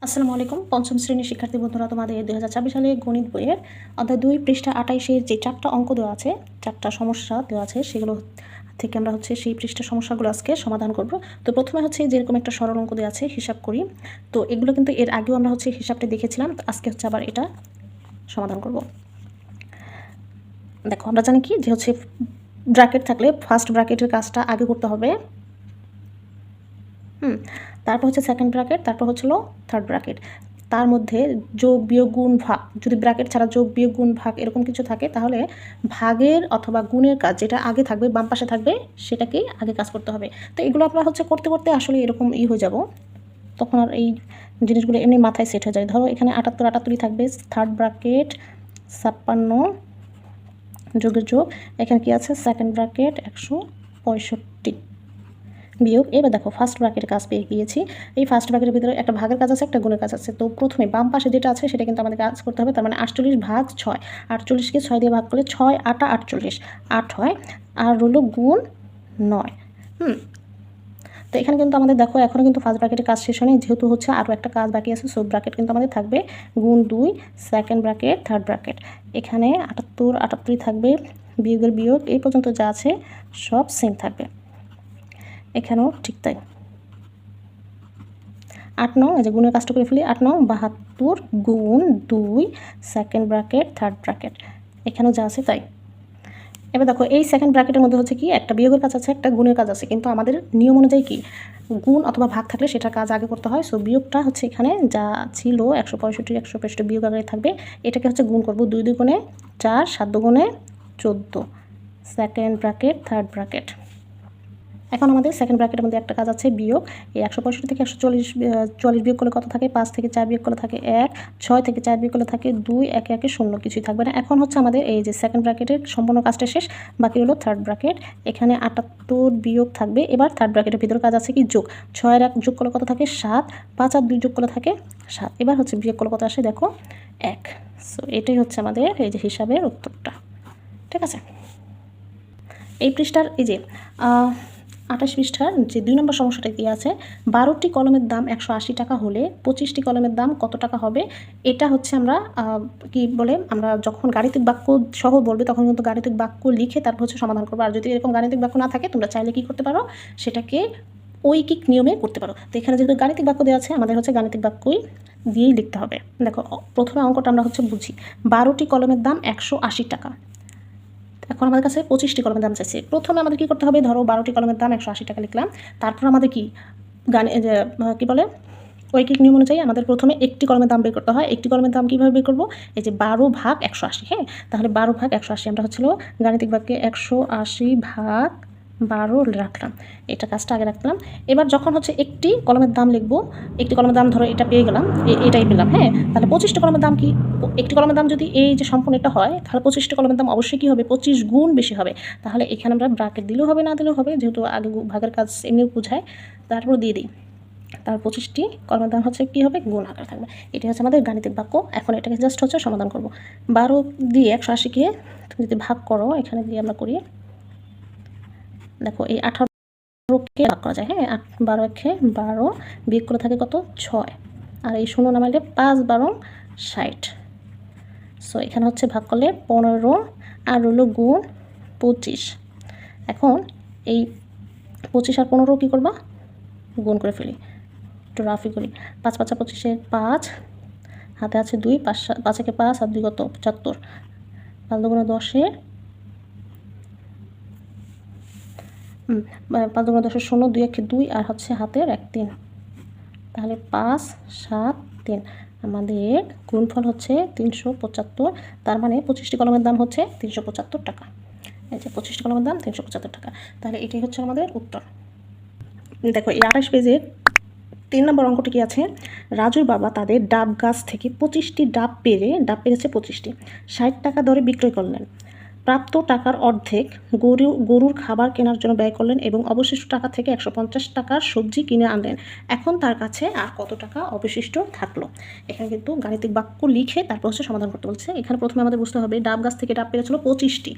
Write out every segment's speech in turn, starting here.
আসসালামু আলাইকুম। পঞ্চম শ্রেণীর শিক্ষার্থী বন্ধুরা, তোমাদের 2024 সালে গণিত বইয়ের অধ্যায় 2 পৃষ্ঠা 28 এর যে 4টা অঙ্ক দেওয়া আছে, 4টা সমস্যা দেওয়া আছে, সেগুলো থেকে আমরা সেই পৃষ্ঠার সমস্যাগুলো আজকে সমাধান করব। তো প্রথমে যেরকম একটা সরল অঙ্ক দেওয়া আছে, হিসাব করি। তো এগুলো কিন্তু এর আগেও আমরা হিসাবটা দেখেছিলাম। তো আজকে আবার এটা সমাধান করব। দেখো, আমরা জানি কি যে ব্র্যাকেট থাকলে ফার্স্ট ব্র্যাকেটের কাজটা আগে করতে হবে। তারপর সেকেন্ড ব্র্যাকেট, তারপর থার্ড ব্র্যাকেট। তার মধ্যে যোগ বিয়োগ গুণ ভাগ, যদি ব্র্যাকেট ছাড়া যোগ বিয়োগ গুণ ভাগ এরকম কিছু থাকে, তাহলে ভাগের অথবা গুণের কাজ যেটা আগে থাকবে, বাম পাশে থাকবে, সেটাকেই আগে কাজ করতে হবে। তো এগুলো আমরা করতে করতে আসলে এরকম হয়ে যাব, তখন আর এই জিনিসগুলো এমনি মাথায় সেট হয়ে যায়। ধরো এখানে 78 থাকবে, থার্ড ব্র্যাকেট 56 যোগের যোগ, এখানে কি আছে সেকেন্ড ব্র্যাকেট 165 বিয়োগ। এবার দেখো ফার্স্ট ব্র্যাকেটের কাজ পেয়ে গিয়েছি। এই ফার্স্ট ব্র্যাকেটের ভিতরে একটা ভাগের কাজ আছে, একটা গুণের কাজ আছে। তো প্রথমে বাম পাশে যেটা আছে সেটা কিন্তু আমাদের কাজ করতে হবে। তার মানে 48 ভাগ 6, 48কে 6 দিয়ে ভাগ করলে 6 8 48 8 হয়, আর রইল গুণ 9। তো এখানে কিন্তু আমাদের দেখো এখনও কিন্তু ফার্স্ট ব্র্যাকেটের কাজ শেষ হয়নি, যেহেতু আরও একটা কাজ বাকি আছে। সো ব্র্যাকেট কিন্তু আমাদের থাকবে গুণ 2, সেকেন্ড ব্র্যাকেট, থার্ড ব্র্যাকেট। এখানে 78 78 থাকবে, বিয়োগের বিয়োগ, এই পর্যন্ত যা আছে সব সেম থাকবে। এখানেও ঠিক তাই। 8 নং, এই যে গুণের কাজটা করে ফেলি। 8 নং 72 গুণ 2, সেকেন্ড ব্র্যাকেট, থার্ড ব্র্যাকেট, এখানেও যা আছে তাই। এবার দেখো এই সেকেন্ড ব্র্যাকেটের মধ্যে কি একটা বিয়োগের কাজ আছে, একটা গুণের কাজ আছে, কিন্তু আমাদের নিয়ম অনুযায়ী কি গুণ অথবা ভাগ থাকলে সেটার কাজ আগে করতে হয়। সো বিয়োগটা এখানে যা ছিল 165 বিয়োগ আগে থাকবে, এটাকে গুণ করব। 2 2 গুণে 4, 7 2 গুণে 14, সেকেন্ড ব্র্যাকেট, থার্ড ব্র্যাকেট। এখন আমাদের সেকেন্ড ব্র্যাকেটের মধ্যে একটা কাজ আছে বিয়োগ। এই 165 থেকে 140 বিয়োগ করলে কত থাকে? 5 থেকে 4 বিয়োগ করলে থাকে 1, 6 থেকে 4 বিয়োগ করলে থাকে 2, 1 1 0, কিছুই থাকবে না। এখন আমাদের এই যে সেকেন্ড ব্র্যাকেটের সম্পূর্ণ কাজটা শেষ, বাকি হলো থার্ড ব্র্যাকেট। এখানে 78 বিয়োগ থাকবে। এবার থার্ড ব্র্যাকেটের ভিতরে কাজ আছে কি যোগ। 6 আর 1 যোগ করলে কত থাকে? 7, 5 আর 2 যোগ করলে থাকে 7। এবার বিয়োগ করলে কত আসে? দেখো 1। সো এটাই আমাদের এই যে হিসাবের উত্তরটা। ঠিক আছে। এই পৃষ্ঠার এই যে 28 পৃষ্ঠার যে 2 নম্বর সমস্যাটা দিয়ে আছে, 12টি কলমের দাম 180 টাকা হলে 25টি কলমের দাম কত টাকা হবে? এটা আমরা কি বলে, আমরা যখন গাণিতিক বাক্য সহ বলবে তখন কিন্তু গাণিতিক বাক্য লিখে তারপর সমাধান করবো। আর যদি এরকম গাণিতিক বাক্য না থাকে, তোমরা চাইলে কি করতে পারো, সেটাকে ঐকিক নিয়মে করতে পারো। তো এখানে যেহেতু গাণিতিক বাক্য দেওয়া আছে, আমাদের গাণিতিক বাক্যই দিয়েই লিখতে হবে। দেখো প্রথমে অঙ্কটা আমরা বুঝি। 12টি কলমের দাম 180 টাকা। এখন আমাদের কাছে 25টি কলমের দাম চাইছে। প্রথমে আমাদের কী করতে হবে? ধরো 12টি কলমের দাম 180 টাকা লিখলাম। তারপর আমাদের কি বলে, ঐকিক নিয়ম অনুযায়ী আমাদের প্রথমে একটি কলমের দাম বের করতে হয়। একটি কলমের দাম কীভাবে বের করবো? এই যে 12 ভাগ 180। হ্যাঁ, তাহলে 12 ভাগ 180 আমরা গাণিতিক বাক্যে 180 ভাগ 12 রাখলাম। এটা কাজটা আগে রাখলাম। এবার যখন একটি কলমের দাম লিখবো, একটি কলমের দাম ধরো এটা পেয়ে গেলাম, এটাই পেলাম। হ্যাঁ, তাহলে 25টি কলমের দাম কি? একটি কলমের দাম যদি এই যে সম্পূর্ণ এটা হয়, তাহলে 25টি কলমের দাম অবশ্যই কী হবে? 25 গুণ বেশি হবে। তাহলে এখানে আমরা ব্র্যাকেট দিলেও হবে, না দিলেও হবে, যেহেতু আগে ভাগের কাজ এমনিও বোঝায়। তারপর দিয়ে দিই, তার 25টি কলমের দাম কী হবে? গুণ আকার থাকবে। এটা আমাদের গাণিতিক বাক্য। এখন এটাকে জাস্ট সমাধান করব। 12 দিয়ে 180কে তুমি যদি ভাগ করো, এখানে দিয়ে আমরা করি। দেখো এই 18কে ভাগ করা যায়। হ্যাঁ, 12 একে 12, বিয়োগ করে থাকে কত? 6, আর এই 0 নামাইলে 5 12 60। সো এখানে ভাগ করলে 15, আর রইল গুণ 25। এখন এই 25 আর 15 কী করবা? গুণ করে ফেলি, একটু রাফি করি। 5 5 25, 5 হাতে আছে 2, 5 একে 5 আর 2 কত? 75, 5 2 10, 5 2 10 0, 2 1 2, আর হাতের 1 3, তাহলে 5 7 3। আমাদের গুণফল 375। তার মানে 25টি কলমের দাম 375 টাকা। এই যে 25টি কলমের দাম 375 টাকা। তাহলে এটাই আমাদের উত্তর। দেখো এই 28 পেজের 3 নম্বর অঙ্কটি কি আছে? রাজুর বাবা তাদের ডাব গাছ থেকে 25টি ডাব পেরেছে 25টি, 60 টাকা দরে বিক্রয় করলেন। প্রাপ্ত টাকার অর্ধেক গরুর খাবার কেনার জন্য ব্যয় করলেন এবং অবশিষ্ট টাকা থেকে 150 টাকার সবজি কিনে আনলেন। এখন তার কাছে আর কত টাকা অবশিষ্ট থাকলো? এখানে কিন্তু গাণিতিক বাক্য লিখে তারপর সমাধান করতে বলছে। এখানে প্রথমে আমাদের বুঝতে হবে ডাব গাছ থেকে ডাব পেরেছিল 25টি,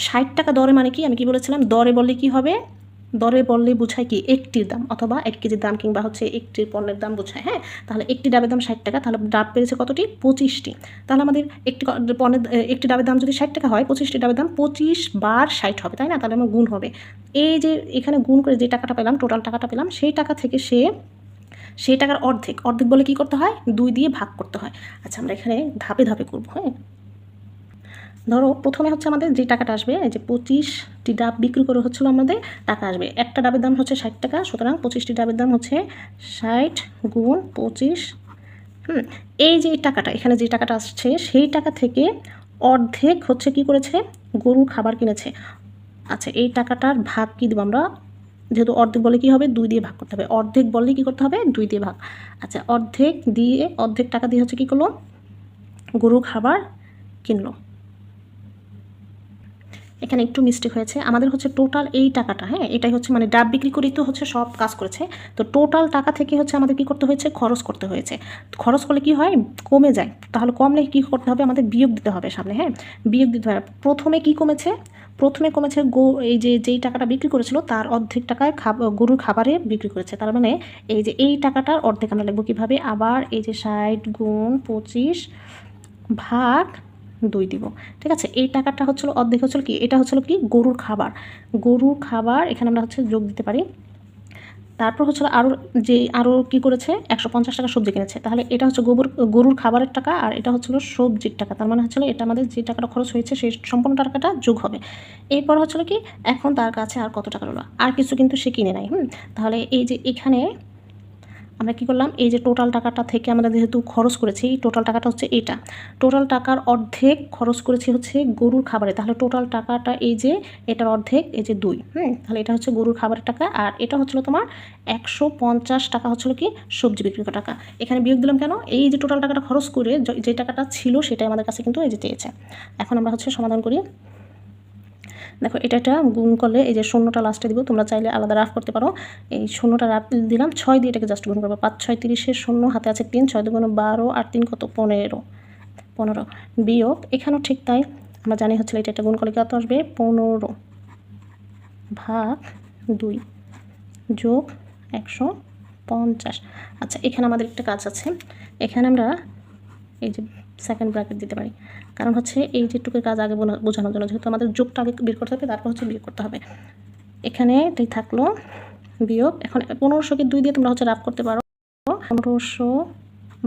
60 টাকা দরে মানে কি? আমি কি বলেছিলাম? দরে বললে কি হবে? দরে বললে বোঝায় কি একটির দাম অথবা 1 কেজির দাম কিংবা হচ্ছে একটির পণ্যের দাম বোঝায়। হ্যাঁ, তাহলে একটি ডাবের দাম 60 টাকা, তাহলে ডাব পেয়েছে কতটি? 25টি। তাহলে আমাদের একটি পণ্যের একটি ডাবের দাম যদি 60 টাকা হয়, 25টি ডাবের দাম 25 বার 60 হবে, তাই না? তাহলে আমার গুণ হবে। এই যে এখানে গুণ করে যে টাকাটা পেলাম, টোটাল টাকাটা পেলাম, সেই টাকা থেকে সেই টাকার অর্ধেক বলে কী করতে হয়? 2 দিয়ে ভাগ করতে হয়। আচ্ছা, আমরা এখানে ধাপে ধাপে করবো। হ্যাঁ, ধরো প্রথমে হচ্ছে আমাদের যে টাকাটা আসবে, এই যে 25টি ডাব বিক্রি করে হচ্ছিলো আমাদের টাকা আসবে। একটা ডাবের দাম হচ্ছে 60 টাকা, সুতরাং 25টি ডাবের দাম হচ্ছে 60 গুণ 25। এই যে টাকাটা, এখানে যে টাকাটা আসছে সেই টাকা থেকে অর্ধেক হচ্ছে কি করেছে? গরুর খাবার কিনেছে। আচ্ছা, এই টাকাটার ভাগ কী দেবো আমরা? যেহেতু অর্ধেক বলে কী হবে? 2 দিয়ে ভাগ করতে হবে। অর্ধেক বললে কী করতে হবে? 2 দিয়ে ভাগ। আচ্ছা, অর্ধেক টাকা দিয়ে হচ্ছে কী করলো? গরুর খাবার কিনলো। এখানে একটু মিস্টেক হয়েছে, আমাদের হচ্ছে টোটাল এই টাকাটা, হ্যাঁ, এটাই হচ্ছে মানে ডাব বিক্রি করেই তো হচ্ছে সব কাজ করেছে। তো টোটাল টাকা থেকে হচ্ছে আমাদের কী করতে হয়েছে? খরচ করতে হয়েছে। খরচ করলে কি হয়? কমে যায়। তাহলে কমলে কী করতে হবে? আমাদের বিয়োগ দিতে হবে সামনে। হ্যাঁ, বিয়োগ দিতে হবে। প্রথমে কি কমেছে? প্রথমে কমেছে এই যেই টাকাটা বিক্রি করেছিল তার অর্ধেক টাকায় গরুর খাবারে বিক্রি করেছে। তার মানে এই যে এই টাকাটার অর্ধেক আমরা লিখবো কীভাবে? আবার এই যে 60 গুণ 25 ভাগ 2 দিব। ঠিক আছে, এই টাকাটা হচ্ছিল অর্ধেক, হচ্ছিল কি? এটা হচ্ছিল কি? গরুর খাবার এখানে আমরা হচ্ছে যোগ দিতে পারি। তারপর হচ্ছিল আরও কি করেছে? 150 টাকা সবজি কিনেছে। তাহলে এটা হচ্ছে গরুর খাবারের টাকা আর এটা হচ্ছিল সবজির টাকা। তার মানে হচ্ছিল এটা আমাদের যে টাকাটা খরচ হয়েছে সেই সম্পূর্ণ টাকাটা যোগ হবে। এরপর হচ্ছিল কি? এখন তার কাছে আর কত টাকা রইল? আর কিছু কিন্তু সে কিনে নাই। তাহলে এই যে এখানে আমরা কী করলাম? এই যে টোটাল টাকাটা থেকে আমরা যেহেতু খরচ করেছি, টোটাল টাকাটা হচ্ছে এটা। টোটাল টাকার অর্ধেক খরচ করেছি হচ্ছে গরুর খাবারে। তাহলে টোটাল টাকাটা এই যে এটার অর্ধেক, এই যে 2। তাহলে এটা হচ্ছে গরুর খাবারের টাকা আর এটা হচ্ছিল তোমার 150 টাকা হচ্ছিল কি? সবজি বিক্রি করার টাকা। এখানে বিয়োগ দিলাম কেন? এই যে টোটাল টাকাটা খরচ করে যে টাকাটা ছিল সেটাই আমাদের কাছে কিন্তু এই যে চেয়েছে। এখন আমরা হচ্ছে সমাধান করি। দেখো, এটা গুণ করলে এই যে শূন্যটা লাস্টে দিব, তোমরা চাইলে আলাদা রাফ করতে পারো। এই শূন্যটা রাফ দিলাম, 6 দিয়ে এটাকে জাস্ট গুণ করবো। 5 6 30 শূন্য, হাতে আছে 3, 6 2 12 আর 3 কত? 15 বিয়োগ এখানেও ঠিক তাই। আমরা জানি হচ্ছে এটা গুণ করলে কত আসবে? 15 ভাগ 2 যোগ 150। আচ্ছা, এখানে আমাদের একটা কাজ আছে। এখানে আমরা এই যে সেকেন্ড ব্র্যাকেট দিতে পারি, কারণ হচ্ছে এই যেটুকুর কাজ আগে বোঝানোর জন্য, যেহেতু আমাদের যোগটা আগে বের করতে হবে, তারপর হচ্ছে বিয়োগ করতে হবে। এখানে এটাই থাকলো বিয়োগ। এখন 1500কে 2 দিয়ে তোমরা হচ্ছে রাফ করতে পারো। 1500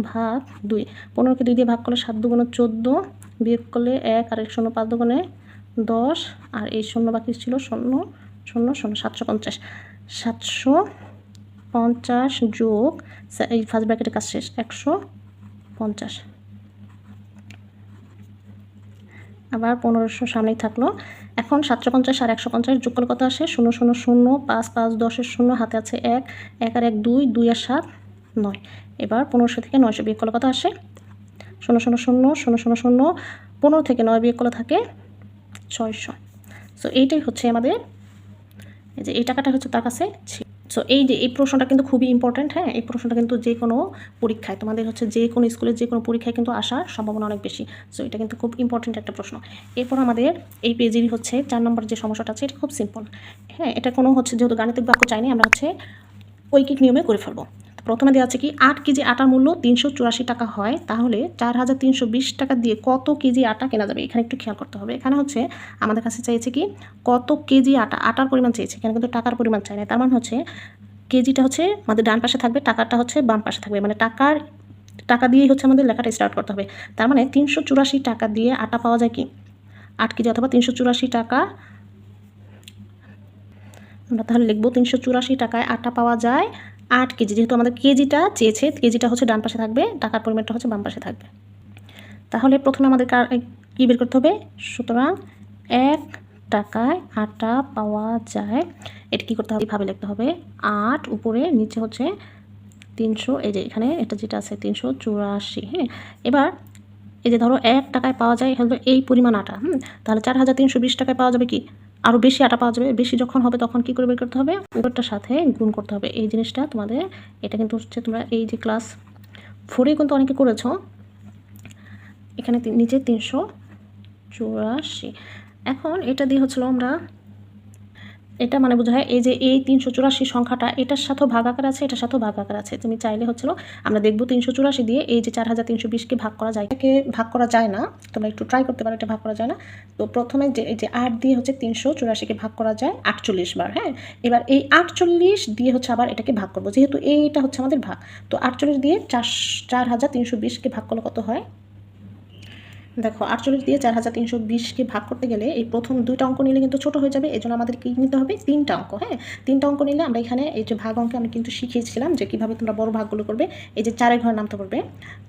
ভাগ 2, 15কে 2 দিয়ে ভাগ করলে 7 2 14, বিয়োগ করলে 1 আর 1 0 5 2 10 আর এই 0 বাকি ছিল 0 0 0 750। 750 যোগ এই ফার্স্ট ব্র্যাকেটের কাজ শেষ, 150। আবার 1500 সামনেই থাকলো। এখন 750 আর 150 যোগ করলে কত আসে? 0 0 0 5 5 10 0, হাতে আছে 1 1 আর 1 2 2 আর 7 9। এবার 1500 থেকে 900 বিয়োগ করলে কত আসে? 0 0 0 0 0 0, 15 থেকে 9 বিয়োগ করলে থাকে 600। সো এইটাই হচ্ছে আমাদের, এই যে এই টাকাটা হচ্ছে তার কাছে ছিল। সো এই যে এই প্রশ্নটা কিন্তু খুবই ইম্পর্ট্যান্ট। হ্যাঁ, এই প্রশ্নটা কিন্তু যে কোনো পরীক্ষায়, তোমাদের হচ্ছে যে কোনো স্কুলের যে কোনো পরীক্ষায় কিন্তু আসার সম্ভাবনা অনেক বেশি। সো এটা কিন্তু খুব ইম্পর্ট্যান্ট একটা প্রশ্ন। এরপর আমাদের এই পেজেরই হচ্ছে 4 নম্বর যে সমস্যাটা আছে, এটা খুব সিম্পল। হ্যাঁ, এটা কোনো হচ্ছে যেহেতু গাণিতিক বাক্য চাইনি, আমরা হচ্ছে ঐকিক নিয়মে করে ফেলবো। প্রথমে দেওয়া আছে কি 8 কেজি আটার মূল্য 384 টাকা হয়, তাহলে 4320 টাকা দিয়ে কত কেজি আটা কেনা যাবে? এখানে একটু খেয়াল করতে হবে। এখানে হচ্ছে আমাদের কাছে চাইছে কি কত কেজি আটার পরিমাণ চেয়েছে, এখানে কিন্তু টাকার পরিমাণ চাই না। তার মানে হচ্ছে কেজিটা হচ্ছে আমাদের ডান পাশে থাকবে, টাকাটা হচ্ছে বাম পাশে থাকবে, মানে টাকা দিয়েই হচ্ছে আমাদের লেখাটা স্টার্ট করতে হবে। তার মানে 384 টাকা দিয়ে আটা পাওয়া যায় কি 8 কেজি, অথবা 384 টাকা আমরা তাহলে লিখবো 384 টাকায় আটা পাওয়া যায় 8 কেজি। যেহেতু আমাদের কেজিটা চেয়েছে, কেজিটা হচ্ছে ডান পাশে থাকবে, টাকার পরিমাণটা হচ্ছে বাম পাশে থাকবে। তাহলে প্রথমে আমাদের কী বের করতে হবে? সুতরাং 1 টাকায় আটা পাওয়া যায়, এটা কী করতে হবে? এইভাবে লিখতে হবে 8 উপরে নিচে হচ্ছে 300, এই যে এখানে এটা যেটা আছে 384। হ্যাঁ, এবার এই যে ধরো 1 টাকায় পাওয়া যায় হলো এই পরিমাণ আটা। তাহলে 4320 টাকায় পাওয়া যাবে কি আরও বেশি আটা পাওয়া যাবে। বেশি যখন হবে তখন কী করে বের করতে হবে? উপরটার সাথে গুণ করতে হবে। এই জিনিসটা তোমাদের, এটা কিন্তু হচ্ছে তোমরা এই যে ক্লাস 4-এ কিন্তু অনেকে করেছো। এখানে নিচে 384। এখন এটা দিয়ে হচ্ছিল আমরা এটা মানে বোঝায় এই যে এই 384 সংখ্যাটা এটার সাথেও ভাগাকার আছে, এটার সাথেও ভাগাকার আছে। তুমি চাইলে হচ্ছিল আমরা দেখব 384 দিয়ে এই যে 4320কে ভাগ করা যায়, এটাকে ভাগ করা যায় না, তোমরা একটু ট্রাই করতে পারো, এটা ভাগ করা যায় না। তো প্রথমে যে এই যে 8 দিয়ে হচ্ছে 384কে ভাগ করা যায় 48 বার। হ্যাঁ, এবার এই 48 দিয়ে হচ্ছে আবার এটাকে ভাগ করবো, যেহেতু এইটা হচ্ছে আমাদের ভাগ। তো 48 দিয়ে 4320কে ভাগ করলে কত হয়? দেখো 48 দিয়ে 4320কে ভাগ করতে গেলে এই প্রথম দুইটা অঙ্ক নিলে কিন্তু ছোট হয়ে যাবে, এই জন্য আমাদের কী নিতে হবে? 3টা অঙ্ক। হ্যাঁ, 3টা অঙ্ক নিলে আমরা এখানে এই যে ভাগ অঙ্কে আমি কিন্তু শিখিয়েছিলাম যে কীভাবে তোমরা বড় ভাগগুলো করবে। এই যে 4 ঘর নামতে পারবে,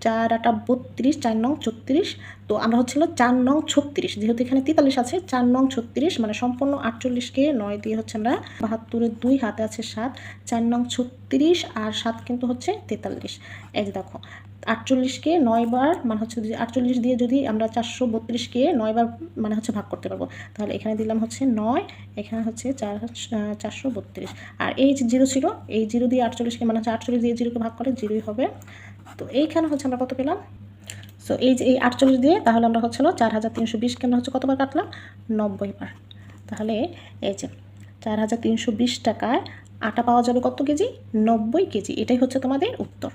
4 8 32, 4 নং 34। তো আমরা হচ্ছিল 4 নং 36, যেহেতু এখানে 43 আছে, 4 নং 36 মানে সম্পূর্ণ 48কে 9 দিয়ে হচ্ছে আমরা 72-এর 2 হাতে আছে 7, 4 নং 36 আর 7 কিন্তু হচ্ছে 43। এই যে দেখো 48কে 9 বার মানে হচ্ছে 48 দিয়ে যদি আমরা 432কে 9 বার মানে হচ্ছে ভাগ করতে পারবো, তাহলে এখানে দিলাম হচ্ছে 9, এখানে হচ্ছে 432। আর এই যে 0 ছিল, এই 0 দিয়ে 48কে মানে হচ্ছে 48 দিয়ে 0কে ভাগ করে 0ই হবে। তো এইখানে হচ্ছে আমরা কত পেলাম? সো এই যে এই 48 দিয়ে তাহলে আমরা হচ্ছিল 4320কে আমরা হচ্ছে কতবার কাটলাম? 90 বার। তাহলে এই যে 4320 টাকায় আটা পাওয়া যাবে কত কেজি? 90 কেজি। এটাই হচ্ছে তোমাদের উত্তর।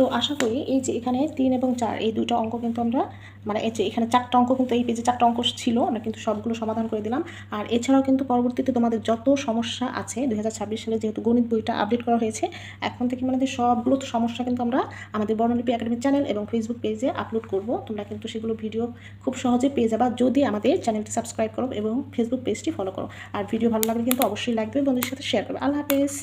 তো আশা করি এই যে এখানে 3 এবং 4 এই দুইটা অঙ্ক কিন্তু আমরা মানে এই যে এখানে 4টা অঙ্ক কিন্তু এই পেজে 4টা অঙ্ক ছিল, আমরা কিন্তু সবগুলো সমাধান করে দিলাম। আর এছাড়াও কিন্তু পরবর্তীতে তোমাদের যত সমস্যা আছে 2026 সালে যেহেতু গণিত বইটা আপডেট করা হয়েছে, এখন থেকে আমাদের সবগুলো সমস্যা কিন্তু আমরা আমাদের বর্ণলিপি একাডেমি চ্যানেল এবং ফেসবুক পেজে আপলোড করব। তোমরা কিন্তু সেগুলো ভিডিও খুব সহজে পেয়ে যাবা যদি আমাদের চ্যানেলটি সাবস্ক্রাইব করো এবং ফেসবুক পেজটি ফলো করো। আর ভিডিও ভালো লাগলে কিন্তু অবশ্যই লাইক দেবে, বন্ধুদের সাথে শেয়ার করবে। আল্লাহ হাফেজ।